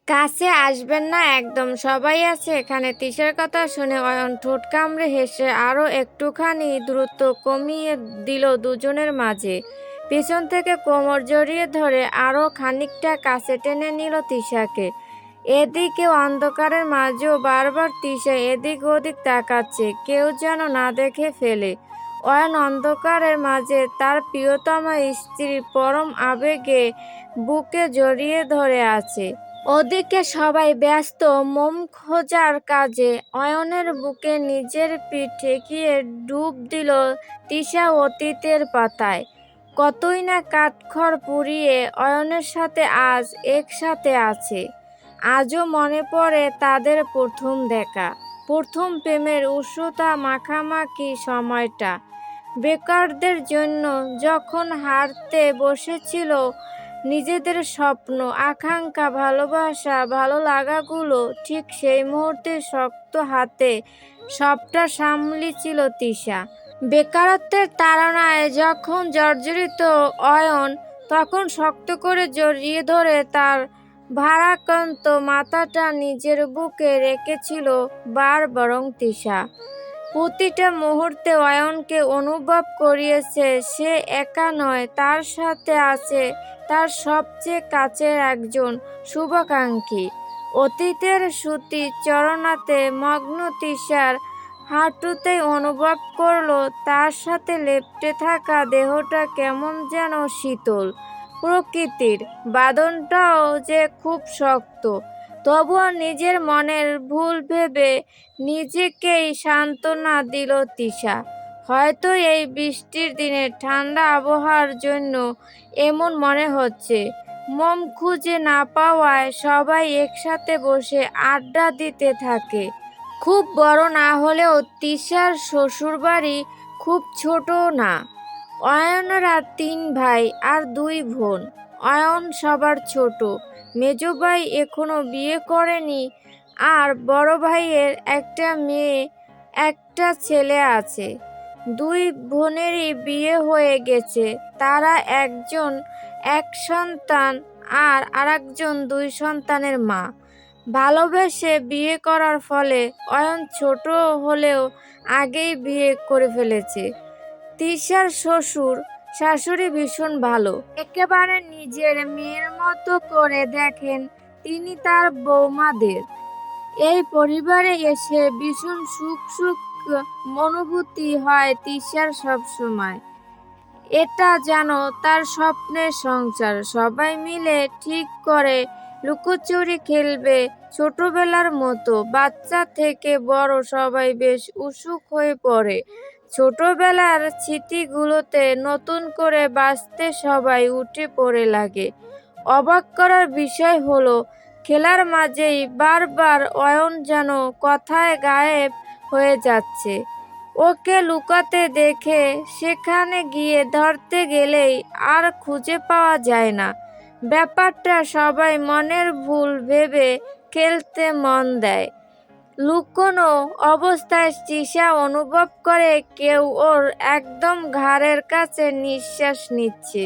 কাছে আসবেন না একদম, সবাই আছে এখানে। তিশার কথা শুনে অয়ন ঠোঁট কামড়ে হেসে আরো একটুখানি দ্রুত কমিয়ে দিল দুজনের মাঝে। পেছন থেকে কোমর জড়িয়ে ধরে আরো খানিকটা কাছে টেনে নিল তিশাকে। এদিকে অন্ধকারের মাঝেও বারবার তিশা এদিক ওদিক তাকাচ্ছে, কেউ যেন না দেখে ফেলে। অয়ন অন্ধকারের মাঝে তার প্রিয়তমা স্ত্রী পরম আবেগে বুকে জড়িয়ে ধরে আছে। ওদিকে সবাই ব্যস্ত মোম খোঁজার কাজে। অয়নের বুকে নিজের পিঠ ঠেকিয়ে ডুব দিল তিশা অতীতের পাতায়। কতই না কাঠখড় পুড়িয়ে অয়নের সাথে আজ একসাথে আছে। আজও মনে পড়ে তাদের প্রথম দেখা, প্রথম প্রেমের উষ্ণতা মাখামাখি সময়টা। বেকারদের জন্য যখন হারতে বসেছিল নিজেদের স্বপ্ন, আকাঙ্ক্ষা, ভালোবাসা, ভালো লাগাগুলো, ঠিক সেই মুহূর্তে শক্ত হাতে সবটা সামলেছিল তিশা। বেকারত্বের তাড়নায় যখন জর্জরিত অয়ন, তখন শক্ত করে জড়িয়ে ধরে তার ভারাক্রান্ত মাথাটা নিজের বুকে রেখেছিল বরং তিশা। প্রতিটা মুহূর্তে অয়নকে অনুভব করিয়েছে সে একা নয়, তার সাথে আছে তার সবচেয়ে কাছের একজন শুভাকাঙ্ক্ষী। অতীতের স্মৃতিচারণাতে মগ্ন তিশার হাঁটুতেই অনুভব করলো তার সাথে লেপ্টে থাকা দেহটা কেমন যেন শীতল। প্রকৃতির বাঁধনটাও যে খুব শক্ত। তবুও নিজের মনের ভুল ভেবে নিজেকেই সান্ত্বনা দিল তিশা। হয়তো এই বৃষ্টির দিনে ঠান্ডা আবহাওয়ার জন্য এমন মনে হচ্ছে। মোম খুঁজে না পাওয়ায় সবাই একসাথে বসে আড্ডা দিতে থাকে। খুব বড় না হলেও তিশার শ্বশুরবাড়ি খুব ছোটও না। অয়নরা 3 ভাই আর 2 বোন। অয়ন সবার ছোট, মেজো ভাই এখনো বিয়ে করেনি, আর বড় ভাইয়ের একটা মেয়ে একটা ছেলে আছে। 2 বোনেরই বিয়ে হয়ে গেছে, তারা একজন 1 সন্তান আর আরেকজন 2 সন্তানের মা। ভালোবেসে বিয়ে করার ফলে অয়ন ছোট হলেও আগেই বিয়ে করে ফেলেছে। তিশার শ্বশুর শাশুড়ি ভীষণ ভালো, একেবারে নিজের মেয়ের মতো করে দেখেন তিনি তার বৌমাদের। এই পরিবারে এসে ভীষণ সুখ সুখ অনুভূতি হয় তিশার সবসময়। এটা যেন তার স্বপ্নের সংসার। সবাই মিলে ঠিক করে লুকোচুরি খেলবে ছোটবেলার মতো। বাচ্চা থেকে বড় সবাই বেশ উৎসুক হয়ে পড়ে। ছোটবেলার স্মৃতিগুলোতে নতুন করে বাঁচতে সবাই উঠে পড়ে লাগে। অবাক করার বিষয় হলো খেলার মাঝেই বারবার অয়ন যেন কথায় গায়েব হয়ে যাচ্ছে। ওকে লুকাতে দেখে সেখানে গিয়ে ধরতে গেলেই আর খুঁজে পাওয়া যায় না। ব্যাপারটা সবাই মনের ভুল ভেবে খেলতে মন দেয়। লুকোনো অবস্থায় তিশা অনুভব করে কেউ ওর একদম ঘাড়ের কাছে নিঃশ্বাস নিচ্ছে।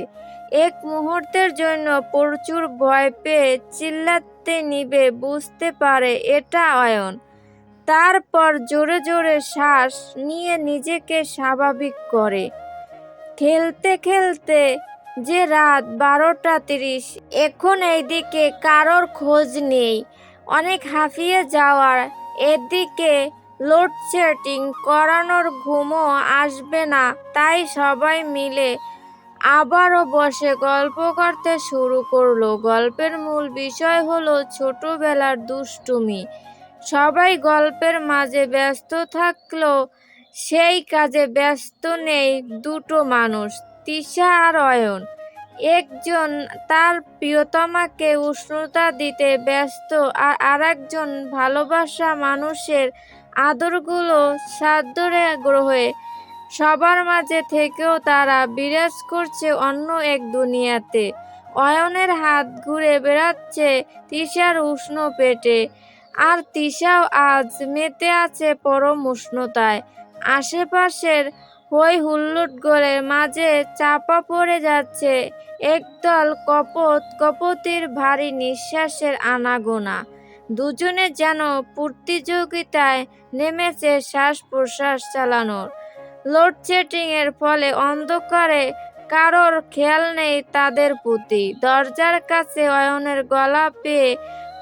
এক মুহূর্তের জন্য প্রচুর ভয় পেয়ে চিল্লাতে নিবে বুঝতে পারে এটা অয়ন। তারপর জোরে জোরে শ্বাস নিয়ে নিজেকে স্বাভাবিক করে। খেলতে খেলতে যে রাত 12টা 30, এখন এইদিকে কারোর খোঁজ নেই। অনেক হাঁপিয়ে যাওয়ার এদিকে লোডশেডিং করানোর ঘুমও আসবে না, তাই সবাই মিলে আবারও বসে গল্প করতে শুরু করলো। গল্পের মূল বিষয় হলো ছোটবেলার দুষ্টুমি। সবাই গল্পের মাঝে ব্যস্ত থাকলেও সেই কাজে ব্যস্ত নেই দুটো মানুষ, তিশা আর অয়ন। একজন তার প্রিয়তমাকে উষ্ণতা দিতে ব্যস্ত, আর আরেকজন ভালোবাসা মানুষের আদরগুলো সাদরে গ্রহে। সবার মাঝে থেকেও তারা বিরাজ করছে অন্য এক দুনিয়াতে। অয়নের হাত ঘুরে বেড়াচ্ছে তিশার উষ্ণ পেটে, আর তিশাও আজ মেতে আছে পরম উষ্ণতায়। আশেপাশের হই হুল্লোড়ের মাঝে চাপা পড়ে যাচ্ছে একদল কপতির ভারী নিঃশ্বাসের আনাগোনা। দুজনে যেন প্রতিযোগিতায় নেমেছে শ্বাস প্রশ্বাস চালানোর। লোডশেডিং এর ফলে অন্ধকারে কারোর খেয়াল নেই তাদের প্রতি। দরজার কাছে অয়নের গলা পেয়ে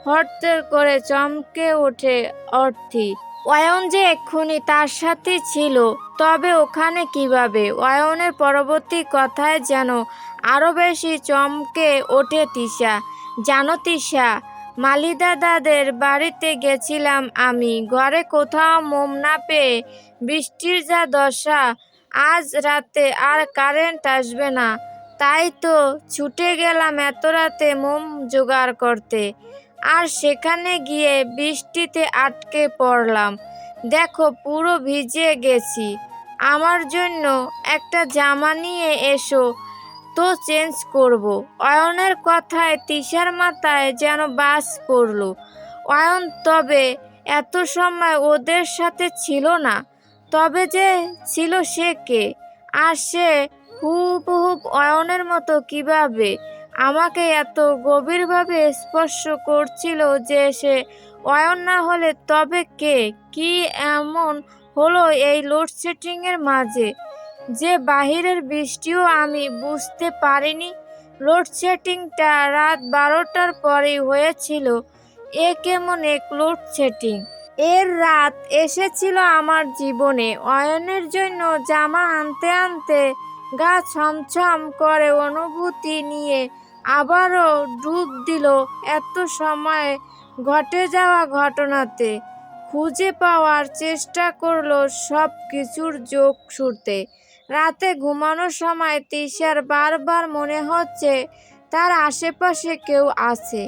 হঠাৎ করে চমকে ওঠে অর্থী। অয়ন যে এক্ষুনি তার সাথে ছিল, তবে ওখানে কিভাবে? অয়নের পরবর্তী কথায় যেন আরো বেশি চমকে ওঠে তিশা। জানো তিশা, মালিদাদাদের বাড়িতে গেছিলাম আমি, ঘরে কোথাও মোম না পেয়ে বৃষ্টির যা দশা, আজ রাতে আর কারেন্ট আসবে না, তাই তো ছুটে গেলাম এত রাতে মোম জোগাড় করতে, আর সেখানে গিয়ে বৃষ্টিতে আটকে পড়লাম। দেখো পুরো ভিজে গেছি, আমার জন্য একটা জামা নিয়ে এসো তো চেঞ্জ করব। অয়নের কথায় তিশার মাথায় যেন বাজ পড়ল। অয়ন তবে এত সময় ওদের সাথে ছিল না, তবে যে ছিল সে কে? আর সে হুবহু অয়নের মতো কিভাবে আমাকে এত গভীরভাবে স্পর্শ করছিল যে সে অয়ন না হলে তবে কে? কি এমন হলো এই লোডশেডিং এর মাঝে যে বাহিরের বৃষ্টিও আমি বুঝতে পারিনি? লোডশেডিংটা রাত 12টার পরেই হয়েছিল। এ কেমন এক লোডশেডিং! এর রাত এসেছিল আমার জীবনে। অয়নের জন্য জামা আনতে আনতে গা ছমছম করে অনুভূতি নিয়ে আবারও ডুব দিল এত সময় ঘটে যাওয়া ঘটনাতে। খুঁজে পাওয়ার চেষ্টা করলো সব কিছুর যোগসূত্রে। রাতে ঘুমানোর সময় তিশার বারবার মনে হচ্ছে তার আশেপাশে কেউ আছে,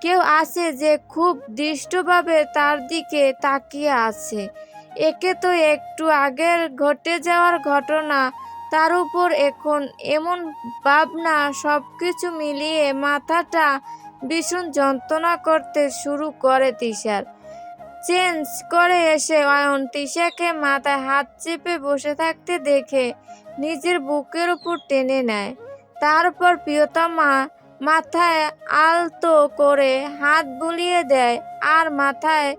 কেউ আছে যে খুব দৃষ্টভাবে তার দিকে তাকিয়ে আছে। একে তো একটু আগের ঘটে যাওয়ার ঘটনা, তার উপর এখন এমন ভাবনা, সবকিছু মিলিয়ে মাথাটা ভীষণ যন্ত্রণা করতে শুরু করে তিশার। চেঞ্জ করে এসে অয়ন তিশাকে মাথায় হাত চেপে বসে থাকতে দেখে নিজের বুকের উপর টেনে নেয়। তারপর প্রিয়তমা মাথায় আলতো করে হাত বুলিয়ে দেয় আর মাথায়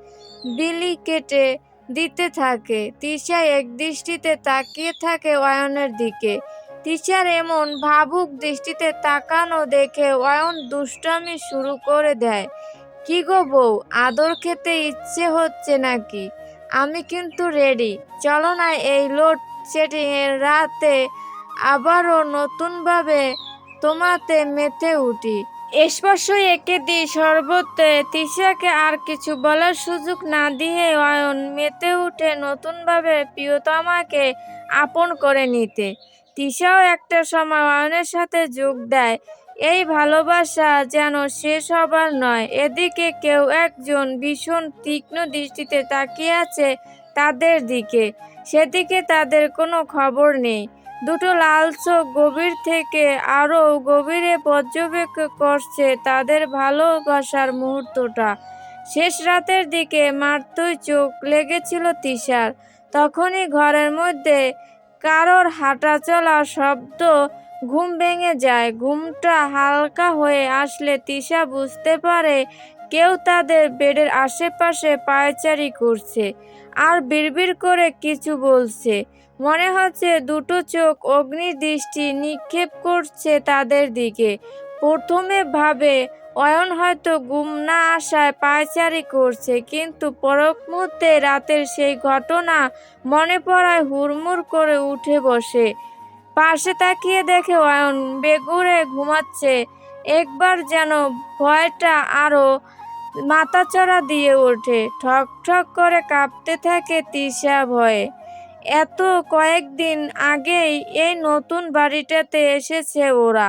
বিলি কেটে দিতে থাকে। তিশা একদৃষ্টিতে তাকিয়ে থাকে অয়নের দিকে। তিশার এমন ভাবুক দৃষ্টিতে তাকানো দেখে অয়ন দুষ্টামি শুরু করে দেয়। কি গো বউ, আদর খেতে ইচ্ছে হচ্ছে নাকি? আমি কিন্তু রেডি, চলো না এই লোডশেডিং এর রাতে আবারও নতুনভাবে তোমাতে মেতে উঠি। স্পর্শ এঁকে দিই সর্বত্রে। তিশাকে আর কিছু বলার সুযোগ না দিয়ে অয়ন মেতে উঠে নতুনভাবে প্রিয়তমাকে আপন করে নিতে। তিশাও একটা সময় অয়নের সাথে যোগ দেয়। এই ভালোবাসা যেন শেষ হবার নয়। এদিকে কেউ একজন ভীষণ তীক্ষ্ণ দৃষ্টিতে তাকিয়ে আছে তাদের দিকে, সেদিকে তাদের কোনো খবর নেই। দুটো লাল চোখ গভীর থেকে আরও গভীরে পর্যবেক্ষণ করছে তাদের ভালোবাসার মুহূর্তটা। শেষ রাতের দিকে মাত্রই চোখ লেগেছিল তিশার, তখনই ঘরের মধ্যে কারোর হাঁটা চলা শব্দ ঘুম ভেঙে যায়। ঘুমটা হালকা হয়ে আসলে তিশা বুঝতে পারে কেউ তাদের বেডের আশেপাশে পায়চারি করছে আর বিড়বিড় করে কিছু বলছে। মনে হচ্ছে দুটো চোখ অগ্নি দৃষ্টি নিক্ষেপ করছে তাদের দিকে। প্রথমে ভাবে অয়ন হয়তো ঘুম না আসায় পায়চারি করছে, কিন্তু পর মুহূর্তে রাতের সেই ঘটনা মনে পড়ায় হুড়মুড় করে উঠে বসে। পাশে তাকিয়ে দেখে অয়ন বেঘুরে ঘুমাচ্ছে। একবার যেন ভয়টা আরো মাথাচাড়া দিয়ে ওঠে। ঠক ঠক করে কাঁপতে থাকে তিশা ভয়ে। এত কয়েকদিন আগেই এই নতুন বাড়িটাতে এসেছে ওরা।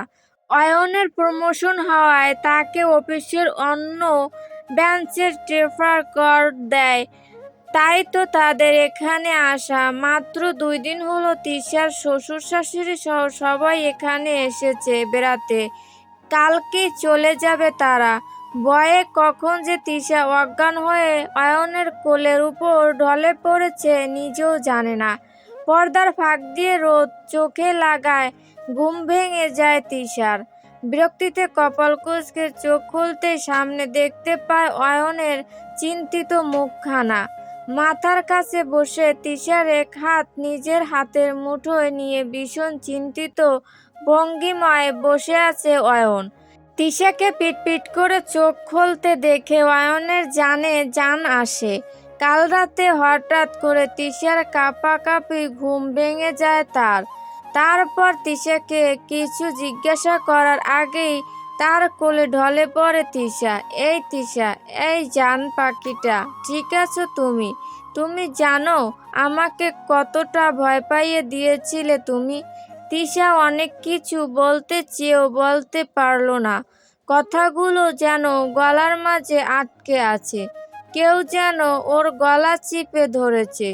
অয়নের প্রমোশন হওয়ায় তাকে অফিসের অন্য ব্রাঞ্চের ট্রান্সফার করে দেয়। তাই তো তাদের এখানে আসা। মাত্র 2 দিন হলো তিশার শ্বশুর শাশুড়ি সহ সবাই এখানে এসেছে বেড়াতে। কালকেই চলে যাবে তারা। ভয়ে কখন যে তিশা অজ্ঞান হয়ে অয়নের কোলের উপর ঢলে পড়েছে নিজেও জানে না। পর্দার ফাঁক দিয়ে রোদ চোখে লাগায়। ঘুম ভেঙে যায় তিশার। বিরক্তিতে কপাল কুঁচকে চোখ খুলতেই সামনে দেখতে পায় অয়নের চিন্তিত মুখখানা। মাথার কাছে বসে তিশার এক হাত নিজের হাতের মুঠোয় নিয়ে ভীষণ চিন্তিত ভঙ্গিমায় বসে আছে অয়ন। তিশাকে পিটপিট করে চোখ খুলতে দেখে অয়নের জান আসে। কাল রাতে হঠাৎ করে তিশার কাঁপাকাঁপি ঘুম ভেঙে যায় তার। তারপর তিশাকে কিছু জিজ্ঞাসা করার আগেই তার কোলে ঢলে পড়ে তিশা। এই তিশা, এই জান পাখিটা, ঠিক আছো তুমি? তুমি জানো আমাকে কতটা ভয় পাইয়ে দিয়েছিলে তুমি? তিশা অনেক কিছু বলতে চেয়েও বলতে পারল না। কথাগুলো যেন গলার মাঝে আটকে আছে। কেউ যেন ওর গলা চিপে ধরেছে।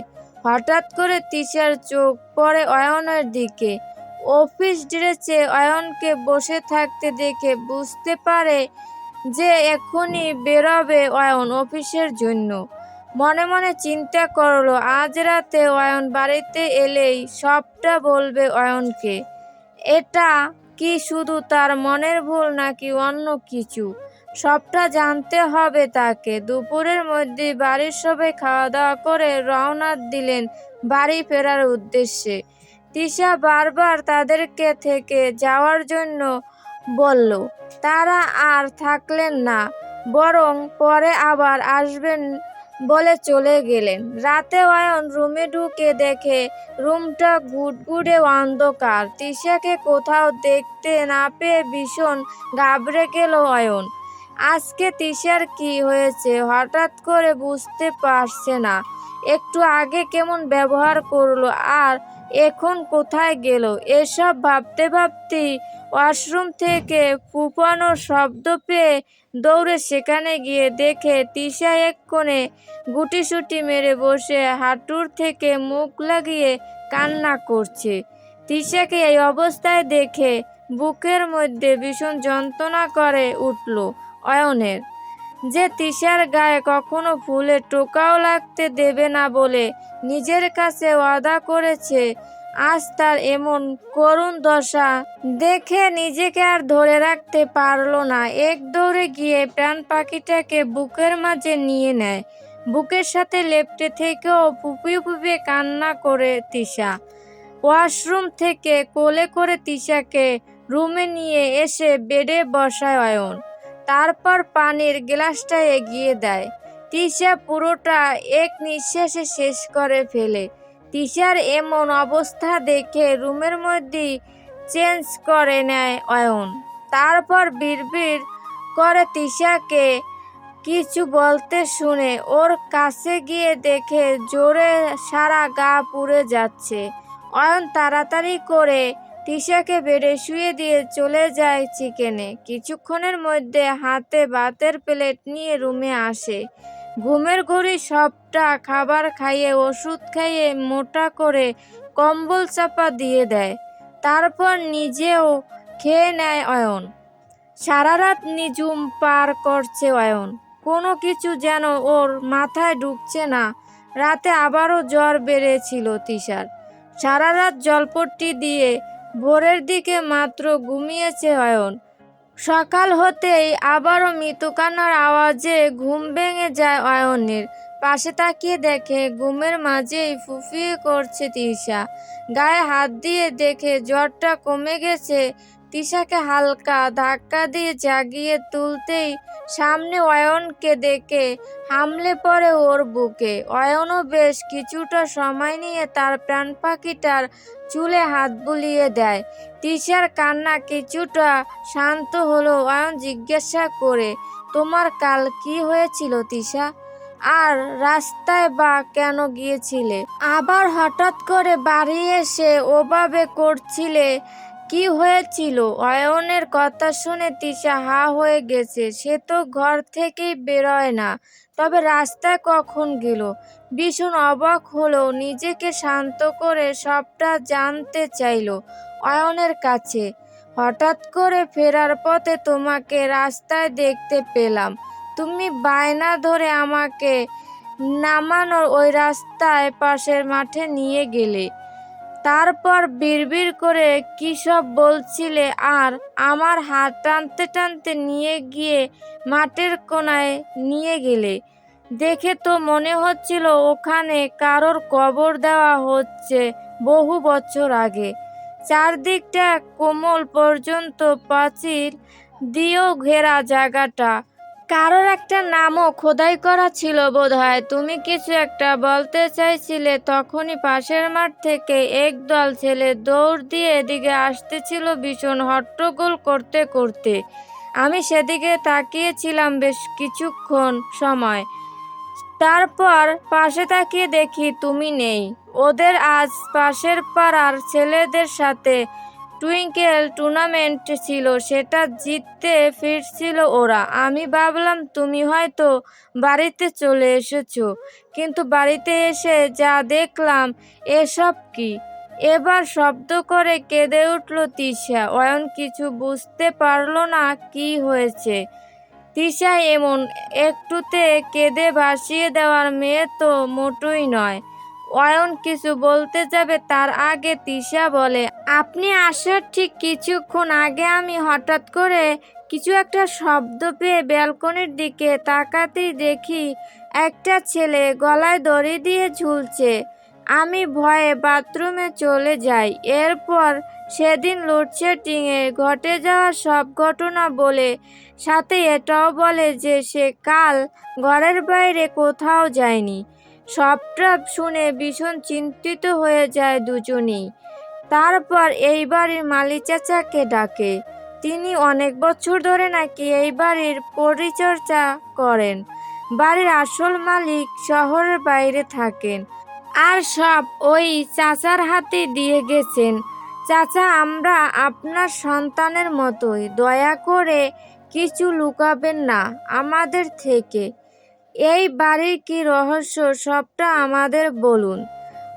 হঠাৎ করে তিশার চোখ পড়ে অয়নের দিকে। অফিস ড্রেসে অয়নকে বসে থাকতে দেখে বুঝতে পারে যে এক্ষুনি বেরোবে অয়ন অফিসের জন্য। মনে মনে চিন্তা করলো আজ রাতে অয়ন বাড়িতে এলেই সবটা বলবে অয়নকে। এটা কি শুধু তার মনের ভুল নাকি অন্য কিছু? সবটা জানতে হবে তাকে। দুপুরের মধ্যেই বাড়ির সবাই খাওয়া দাওয়া করে রওনা দিলেন বাড়ি ফেরার উদ্দেশ্যে। তিশা বারবার তাদেরকে থেকে যাওয়ার জন্য বলল। তারা আর থাকলেন না, বরং পরে আবার আসবেন বলে চলে গেলেন। রাতে অয়ন রুমে ঢুকে দেখে রুমটা ঘুটঘুটে অন্ধকার। তিশাকে কোথাও দেখতে না পেয়ে ভীষণ ঘাবড়ে গেল অয়ন। আজকে তিশার কি হয়েছে হঠাৎ করে বুঝতে পারছে না। একটু আগে কেমন ব্যবহার করলো আর এখন কোথায় গেল? এসব ভাবতে ভাবতেই ওয়াশরুম থেকে ফুঁপানোর শব্দ পেয়ে দৌড়ে সেখানে গিয়ে দেখে তিশা এক কোণে গুটিসুটি মেরে বসে হাঁটুর থেকে মুখ লাগিয়ে কান্না করছে। তিশাকে এই অবস্থায় দেখে বুকের মধ্যে ভীষণ যন্ত্রণা করে উঠল অয়নের। যে তিশার গায়ে কখনো ফুলের টোকাও লাগতে দেবে না বলে নিজের কাছে ওয়াদা করেছে, আজ তার এমন করুণ দশা দেখে নিজেকে আর ধরে রাখতে পারল না। এক দৌড়ে গিয়ে প্রাণ পাখিটাকে বুকের মাঝে নিয়ে নেয়। বুকের সাথে লেপ্টে থেকেও ফুপিয়ে ফুপিয়ে কান্না করে তিশা। ওয়াশরুম থেকে কোলে করে তিশাকে রুমে নিয়ে এসে বেডে বসায় অয়ন। তারপর পানির গ্লাসটা এগিয়ে দেয়। তিশা পুরোটা এক নিঃশ্বাসে শেষ করে ফেলে। তিশার এমন অবস্থা দেখে রুমের মধ্যেই চেঞ্জ করে নেয় অয়ন। তারপর বিড়বিড় করে তিশাকে কিছু বলতে শুনে ওর কাছে গিয়ে দেখে জোরে সারা গা পুড়ে যাচ্ছে। অয়ন তাড়াতাড়ি করে তিশাকে বেডে শুয়ে দিয়ে চলে যায় চিকেনে। কিছুক্ষণের মধ্যে হাতে ভাতের প্লেট নিয়ে রুমে আসে। ঘুমের ঘড়ি সবটা খাবার খাইয়ে ওষুধ খাইয়ে মোটা করে কম্বল চাপা দিয়ে দেয়। তারপর নিজেও খেয়ে নেয় অয়ন। সারা রাত নিঝুম পার করছে অয়ন। কোনো কিছু যেন ওর মাথায় ঢুকছে না। রাতে আবারও জ্বর বেড়েছিল তিশার। সারা রাত জলপট্টি দিয়ে ভোরের দিকে মাত্র ঘুমিয়েছে অয়ন। সকাল হতেই আবারও মৃদু কান্নার আওয়াজে ঘুম ভেঙে যায় অয়নের। পাশে তাকিয়ে দেখে ঘুমের মাঝেই ফুফিয়ে করছে তিশা। গায়ে হাত দিয়ে দেখে জ্বরটা কমে গেছে। তিশাকে হালকা ধাক্কা দিয়ে জাগিয়ে তুলতেই সামনে অয়নকে দেখে হামলে পড়ে ওর বুকে। অয়নও বেশ কিছুটা সময় নিয়ে তার প্রাণ পাখিটার চুলে হাত বুলিয়ে দেয়। তিশার কান্না কিছুটা শান্ত হলো। অয়ন জিজ্ঞাসা করে, তোমার কাল কি হয়েছিল তিশা? আর রাস্তায় বা কেন গিয়েছিলে? আবার হঠাৎ করে বাড়ি এসে ওভাবে করছিলে, কি হয়েছিল? অয়নের কথা শুনে তিশা হা হয়ে গেছে। সে তো ঘর থেকেই বেরোয় না, তবে রাস্তায় কখন গেল? ভীষণ অবাক হলো। নিজেকে শান্ত করে সবটা জানতে চাইল অয়নের কাছে। হঠাৎ করে ফেরার পথে তোমাকে রাস্তায় দেখতে পেলাম। তুমি বায়না ধরে আমাকে নামানোর ওই রাস্তায় পাশের মাঠে নিয়ে গেলে। তারপর বিড়বিড় করে কী সব বলছিলে আর আমার হাত টানতে টানতে নিয়ে গিয়ে মাঠের কোণায় নিয়ে গেলে। দেখে তো মনে হচ্ছিল ওখানে কারোর কবর দেওয়া হচ্ছে বহু বছর আগে। চারদিকটা কোমল পর্যন্ত পাঁচিল দিয়েও ঘেরা জায়গাটা। কারোর একটা নামও খোদাই করা ছিল বোধহয়। তুমি কিছু একটা বলতে চাইছিলে, তখনই পাশের মাঠ থেকে একদল ছেলে দৌড় দিয়ে এদিকে আসতেছিল ভীষণ হট্টগোল করতে করতে। আমি সেদিকে তাকিয়েছিলাম বেশ কিছুক্ষণ সময়। তারপর পাশে তাকিয়ে দেখি তুমি নেই। ওদের আজ পাশের পাড়ার ছেলেদের সাথে টুইঙ্কেল টুর্নামেন্ট ছিল, সেটা জিততে ফিরছিল ওরা। আমি ভাবলাম তুমি হয়তো বাড়িতে চলে এসেছো, কিন্তু বাড়িতে এসে যা দেখলাম, এসব কি! এবার শব্দ করে কেঁদে উঠল তিশা। অয়ন কিছু বুঝতে পারল না কি হয়েছে। তিশা এমন একটুতে কেঁদে ভাসিয়ে দেওয়ার মেয়ে তো মোটেই নয়। অয়ন কিছু বলতে যাবে তার আগে তিশা বলে, আপনি আসার ঠিক কিছুক্ষণ আগে আমি হঠাৎ করে কিছু একটা শব্দ পেয়ে ব্যালকনির দিকে তাকাতেই দেখি একটা ছেলে গলায় দড়ি দিয়ে ঝুলছে। আমি ভয়ে বাথরুমে চলে যাই। এরপর সেদিন লোডশেডিংয়ে ঘটে যাওয়া সব ঘটনা বলে, সাথে এটাও বলে যে সে কাল ঘরের বাইরে কোথাও যায়নি। সবটা শুনে ভীষণ চিন্তিত হয়ে যায় দুজনেই। তারপর এই বাড়ির মালি চাচাকে ডাকে। তিনি অনেক বছর ধরে নাকি এই বাড়ির পরিচর্যা করেন। বাড়ির আসল মালিক শহরের বাইরে থাকেন, আর সব ওই চাচার হাতে দিয়ে গেছেন। চাচা, আমরা আপনার সন্তানের মতোই, দয়া করে কিছু লুকাবেন না আমাদের থেকে। এই বাড়ির কি রহস্য সবটা আমাদের বলুন।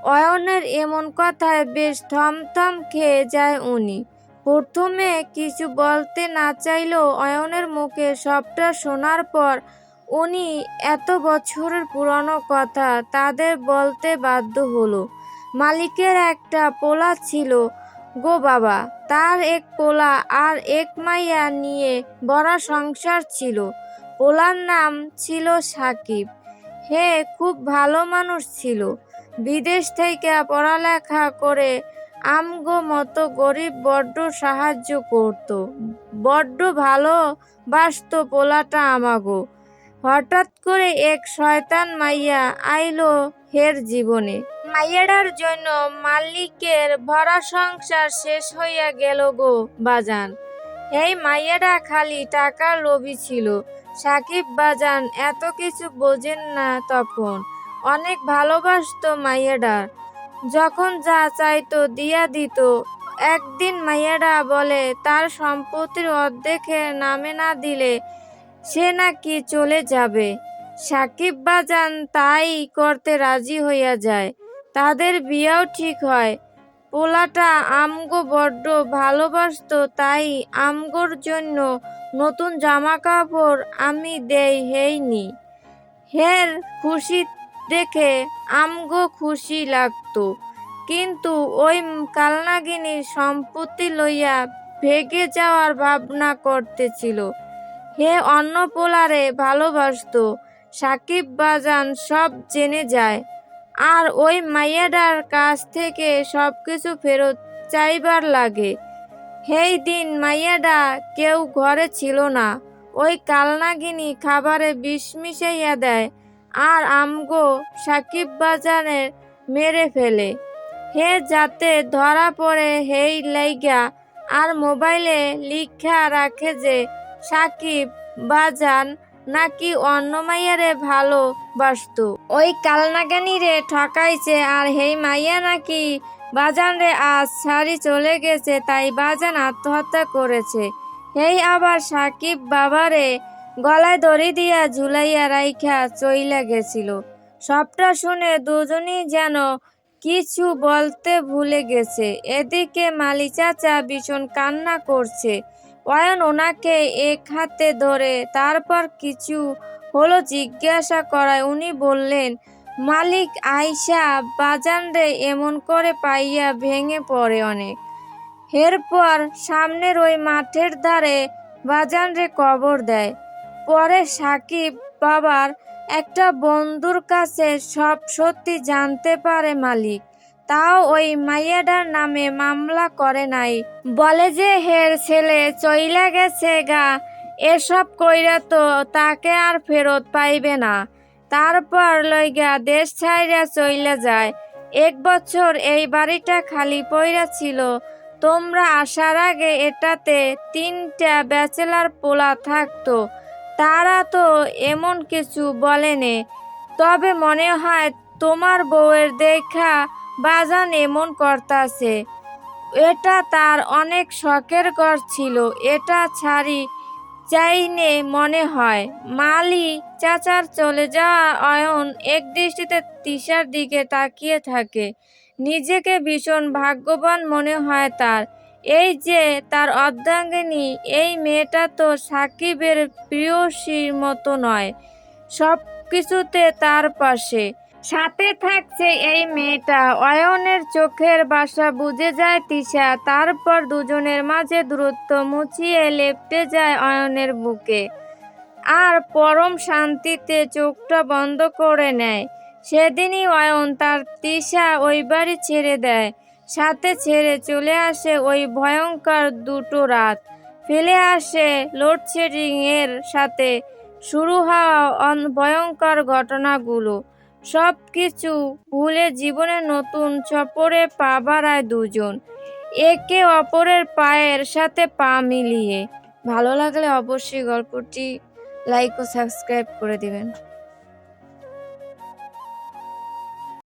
অয়নের এমন কথায় বেশ থমথম খেয়ে যায় উনি। প্রথমে কিছু বলতে না চাইলেও অয়নের মুখে সবটা শোনার পর উনি এত বছরের পুরনো কথা তাদের বলতে বাধ্য হলো। মালিকের একটা পোলা ছিল গো বাবা, তার এক পোলা আর এক মাইয়া নিয়ে বড় সংসার ছিল। পোলার নাম ছিল সাকিব। হে খুব ভালো মানুষ ছিল। বিদেশ থেকে পড়ালেখা করে আমগো মতো গরিব বড্ড সাহায্য করত। বড্ড ভালোবাসতো পোলাটা আমাগো। হঠাৎ করে এক শয়তান মাইয়া আইলো হের জীবনে। মাইয়াটার জন্য মালিকের ভরা সংসার শেষ হইয়া গেল গো বাজান। এই মাইয়াটা খালি টাকার লোভী ছিল। সাকিব বাজান এত কিছু বোঝেন না তখন। অনেক ভালোবাসতো মাইয়াডার। যখন যা চাইতো দিয়া দিত। একদিন মাইয়াডা বলে তার সম্পত্তির অর্ধেকের নামে না দিলে সে নাকি চলে যাবে। সাকিব বাজান তাই করতে রাজি হইয়া যায়। তাদের বিয়েও ঠিক হয়। পোলাটা আমগো বড্ড ভালোবাসতো, তাই আমগোর জন্য নতুন জামা কাপড় আমি দেই হেইনি। হের খুশি দেখে আমগো খুশি লাগতো। কিন্তু ওই কালনাগিনীর সম্পত্তি লইয়া ভেগে যাওয়ার ভাবনা করতেছিল। হে অন্য পোলারে ভালোবাসতো। সাকিব বাজান সব জেনে যায়, আর ওই মাইয়াডার কাছ থেকে সবকিছু ফেরত চাইবার লাগে। সেই দিন মাইয়াডা কেউ ঘরে ছিল না। ওই কালনাগিনী খাবারে বিষ মিশাইয়া দেয় আর আমগো সাকিব বাজানের মেরে ফেলে। হে যাতে ধরা পড়ে হেই লাইগা আর মোবাইলে লিখা রাখে যে সাকিব বাজান নাকি অন্য মাইয়ারে ভালোবাসতো। ওই কালনাগানিরে ঠকাইছে, আর হেই মাইয়া নাকি বাজানরে আজ ছাড়ি চলে গেছে, তাই বাজান আত্মহত্যা করেছে। হেই আবার সাকিব বাবারে গলায় দড়ি দিয়া ঝুলাইয়া রাইখা চইলা গেছিল। সবটা শুনে দুজনই যেন কিছু বলতে ভুলে গেছে। এদিকে মালি চাচা ভীষণ কান্না করছে। অয়ন ওনাকে এক হাতে ধরে তারপর কিছু হলো জিজ্ঞাসা করায় উনি বললেন, মালিক আইসা বাজানরে এমন করে পাইয়া ভেঙে পড়ে অনেক। এরপর সামনের ওই মাঠের ধারে বাজানরে কবর দেয়। পরে সাকিব বাবার একটা বন্ধুর কাছে সব সত্যি জানতে পারে মালিক। তাও ওই মাইয়াডার নামে মামলা করে নাই, বলে যে হের ছেলে চইলা গেছে গা, এসব কইরা তো তাকে আর ফেরত পাইবে না। তারপর লইগা দেশ ছাইরা চইলা যায়। 1 বছর এই বাড়িটা খালি পইরা ছিল। তোমরা আসার আগে এটাতে 3টা ব্যাচেলার পোলা থাকতো। তারা তো এমন কিছু বলেনি, তবে মনে হয় তোমার বউয়ের দেখা বাজান এমন করতাছে। এটা তার অনেক শখের ঘর ছিল, এটা ছাড়ি চাইনে মনে হয়। মালি চাচার চলে যাওয়া অয়ন একদৃষ্টিতে তিশার দিকে তাকিয়ে থাকে। নিজেকে ভীষণ ভাগ্যবান মনে হয় তার। এই যে তার অর্ধাঙ্গিনী, এই মেয়েটা তো সাকিবের প্রিয়সীর মতো নয়, সব কিছুতে তার পাশে সাথে থাকছে এই মেয়েটা। অয়নের চোখের ভাষা বুঝে যায় তিশা। তারপর দুজনের মাঝে দূরত্ব মুছিয়ে লেপ্টে যায় অয়নের বুকে, আর পরম শান্তিতে চোখটা বন্ধ করে নেয়। সেদিনই অয়ন তার তিশা ওই বাড়ি ছেড়ে দেয়, সাথে ছেড়ে চলে আসে ওই ভয়ঙ্কর 2টো রাত, ফেলে আসে লোডশেডিং এর সাথে শুরু হওয়া ভয়ঙ্কর ঘটনাগুলো। সব কিছু ভুলে জীবনে নতুন সফরে পা বাড়ায় দুজন, একে অপরের পায়ের সাথে পা মিলিয়ে। ভালো লাগলে অবশ্যই গল্পটি লাইক ও সাবস্ক্রাইব করে দিবেন।